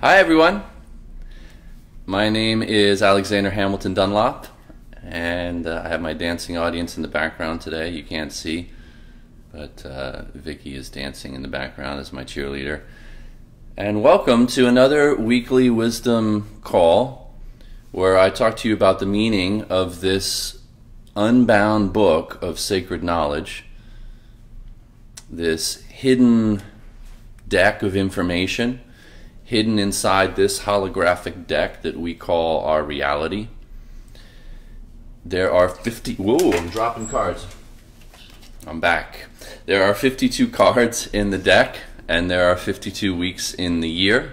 Hi everyone, my name is Alexander Hamilton Dunlop, and I have my dancing audience in the background today. You can't see, but Vicky is dancing in the background as my cheerleader. And welcome to another weekly wisdom call where I talk to you about the meaning of this unbound book of sacred knowledge, this hidden deck of information hidden inside this holographic deck that we call our reality. There are 50, whoa, I'm dropping cards. I'm back. There are 52 cards in the deck, and there are 52 weeks in the year.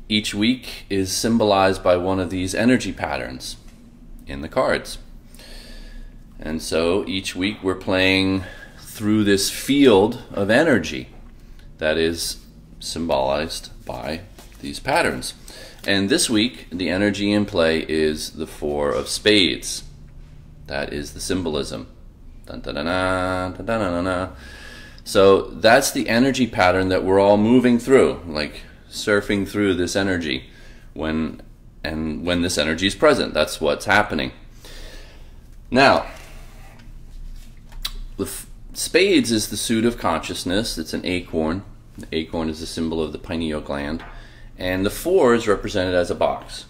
Each week is symbolized by one of these energy patterns in the cards. And so each week we're playing through this field of energy that is symbolized by these patterns. And this week the energy in play is the Four of Spades. That is the symbolism. Dun, dun, dun, dun, dun, dun, dun, dun. So that's the energy pattern that we're all moving through, like surfing through this energy when this energy is present. That's what's happening. Now, the spades is the suit of consciousness. It's an acorn. The acorn is a symbol of the pineal gland, and the four is represented as a box.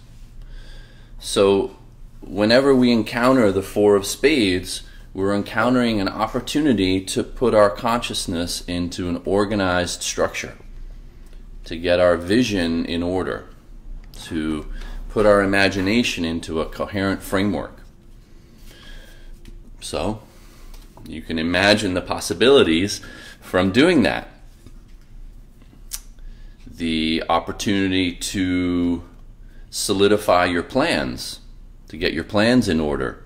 So whenever we encounter the Four of Spades, we're encountering an opportunity to put our consciousness into an organized structure, to get our vision in order, to put our imagination into a coherent framework. So you can imagine the possibilities from doing that. The opportunity to solidify your plans, to get your plans in order,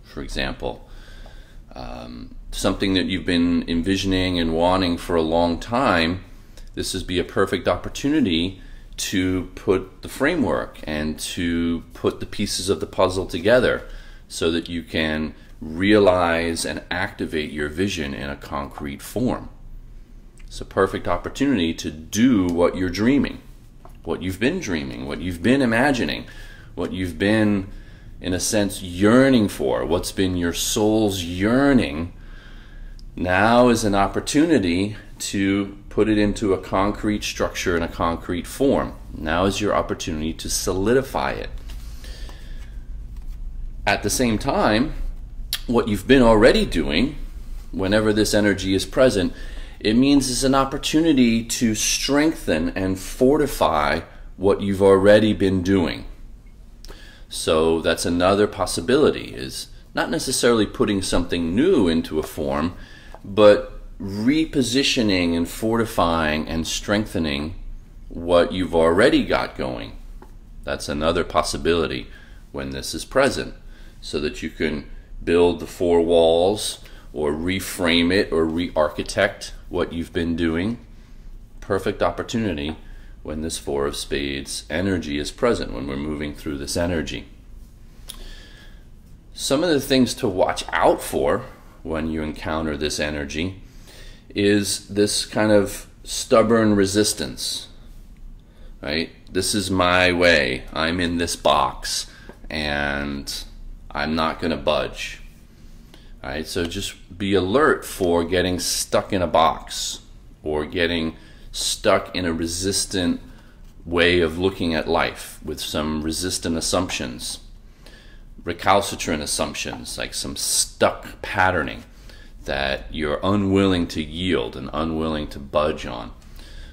for example. Something that you've been envisioning and wanting for a long time, this would be a perfect opportunity to put the framework and to put the pieces of the puzzle together so that you can realize and activate your vision in a concrete form. It's a perfect opportunity to do what you're dreaming, what you've been dreaming, what you've been imagining, what you've been, in a sense, yearning for, what's been your soul's yearning. Now is an opportunity to put it into a concrete structure and a concrete form. Now is your opportunity to solidify it. At the same time, what you've been already doing, whenever this energy is present, it means it's an opportunity to strengthen and fortify what you've already been doing. So that's another possibility, is not necessarily putting something new into a form, but repositioning and fortifying and strengthening what you've already got going. That's another possibility when this is present, so that you can build the four walls or reframe it or re-architect what you've been doing. Perfect opportunity when this Four of Spades energy is present, when we're moving through this energy. Some of the things to watch out for when you encounter this energy is this kind of stubborn resistance, right? This is my way. I'm in this box and I'm not going to budge. All right, so just be alert for getting stuck in a box or getting stuck in a resistant way of looking at life with some resistant assumptions, recalcitrant assumptions, like some stuck patterning that you're unwilling to yield and unwilling to budge on.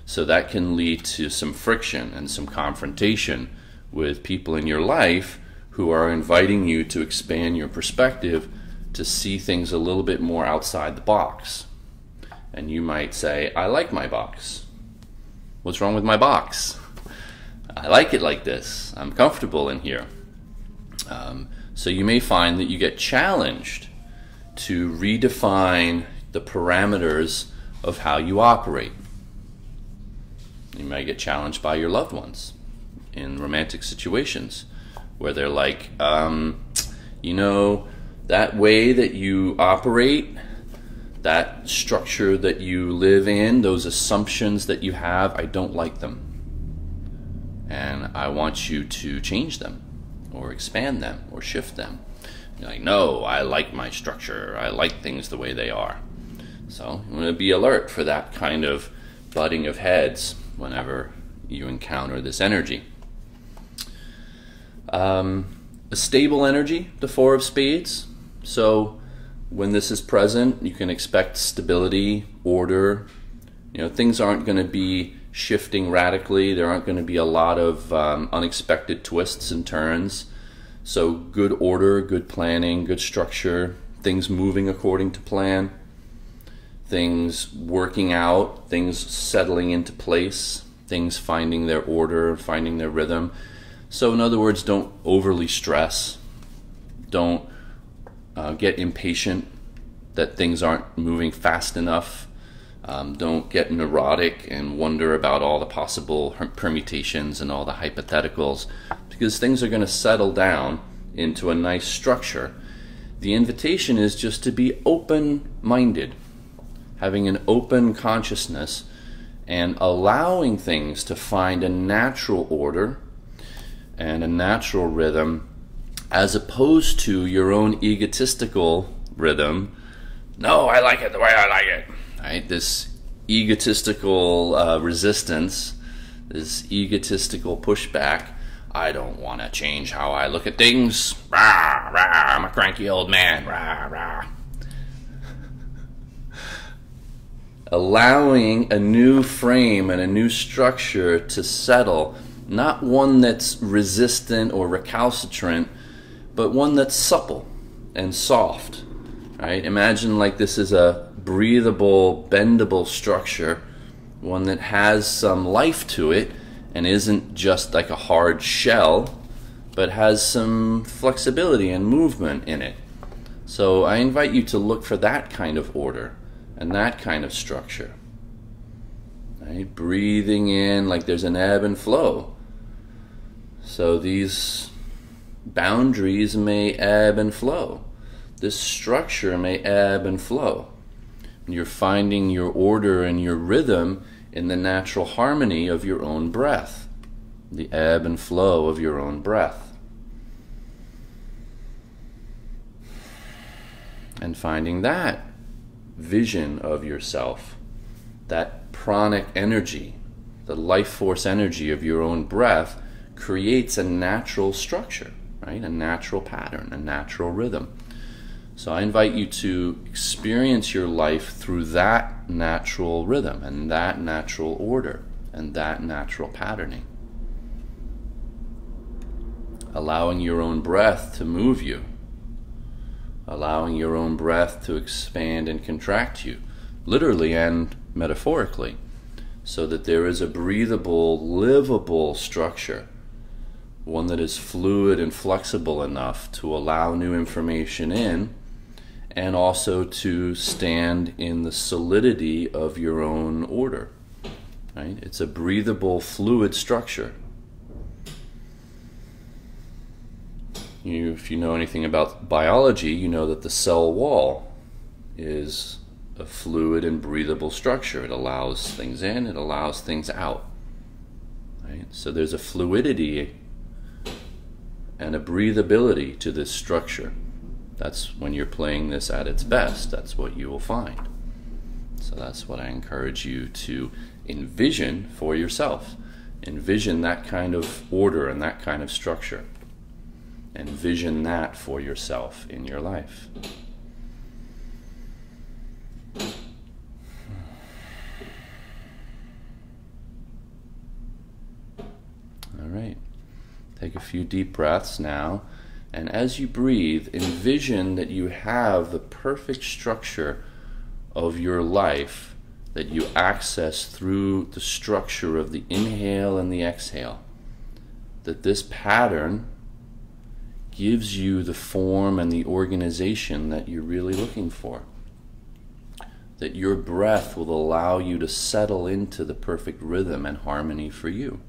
So that can lead to some friction and some confrontation with people in your life who are inviting you to expand your perspective, to see things a little bit more outside the box. And you might say, I like my box. What's wrong with my box? I like it like this. I'm comfortable in here. So you may find that you get challenged to redefine the parameters of how you operate. You might get challenged by your loved ones in romantic situations where they're like, you know, that way that you operate, that structure that you live in, those assumptions that you have, I don't like them. and I want you to change them or expand them or shift them. You're like, no, I like my structure. I like things the way they are. So you want to be alert for that kind of butting of heads whenever you encounter this energy. A stable energy, the Four of Spades. So when this is present, you can expect stability, order. You know, things aren't going to be shifting radically. There aren't going to be a lot of unexpected twists and turns. So good order, good planning, good structure, things moving according to plan, things working out, things settling into place, things finding their order, finding their rhythm. So in other words, don't overly stress. Don't get impatient that things aren't moving fast enough. Don't get neurotic and wonder about all the possible permutations and all the hypotheticals, because things are going to settle down into a nice structure. The invitation is just to be open-minded, having an open consciousness and allowing things to find a natural order and a natural rhythm, as opposed to your own egotistical rhythm. No, I like it the way I like it. Right? This egotistical resistance, this egotistical pushback. I don't want to change how I look at things. Rah, rah, I'm a cranky old man. Rah, rah. Allowing a new frame and a new structure to settle, not one that's resistant or recalcitrant, but one that's supple and soft. Right? Imagine like this is a breathable, bendable structure, one that has some life to it and isn't just like a hard shell, but has some flexibility and movement in it. So I invite you to look for that kind of order and that kind of structure. Right? Breathing in like there's an ebb and flow. So these boundaries may ebb and flow. This structure may ebb and flow. You're finding your order and your rhythm in the natural harmony of your own breath, the ebb and flow of your own breath. And finding that vision of yourself, that pranic energy, the life force energy of your own breath, creates a natural structure, right? A natural pattern, a natural rhythm. So I invite you to experience your life through that natural rhythm and that natural order and that natural patterning. Allowing your own breath to move you. Allowing your own breath to expand and contract you, literally and metaphorically, so that there is a breathable, livable structure, one that is fluid and flexible enough to allow new information in, and also to stand in the solidity of your own order. Right? It's a breathable, fluid structure. If you know anything about biology, you know that the cell wall is a fluid and breathable structure. It allows things in, it allows things out. Right? So there's a fluidity and a breathability to this structure. That's when you're playing this at its best. That's what you will find. So that's what I encourage you to envision for yourself. Envision that kind of order and that kind of structure. Envision that for yourself in your life. All right. Take a few deep breaths now. And as you breathe, envision that you have the perfect structure of your life that you access through the structure of the inhale and the exhale. That this pattern gives you the form and the organization that you're really looking for. That your breath will allow you to settle into the perfect rhythm and harmony for you.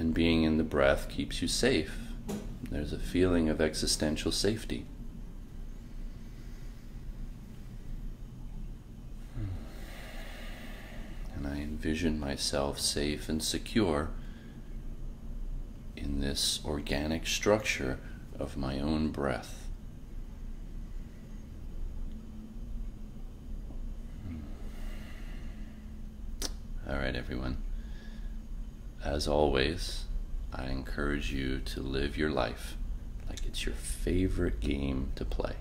And being in the breath keeps you safe. There's a feeling of existential safety. And I envision myself safe and secure in this organic structure of my own breath. All right, everyone. As always, I encourage you to live your life like it's your favorite game to play.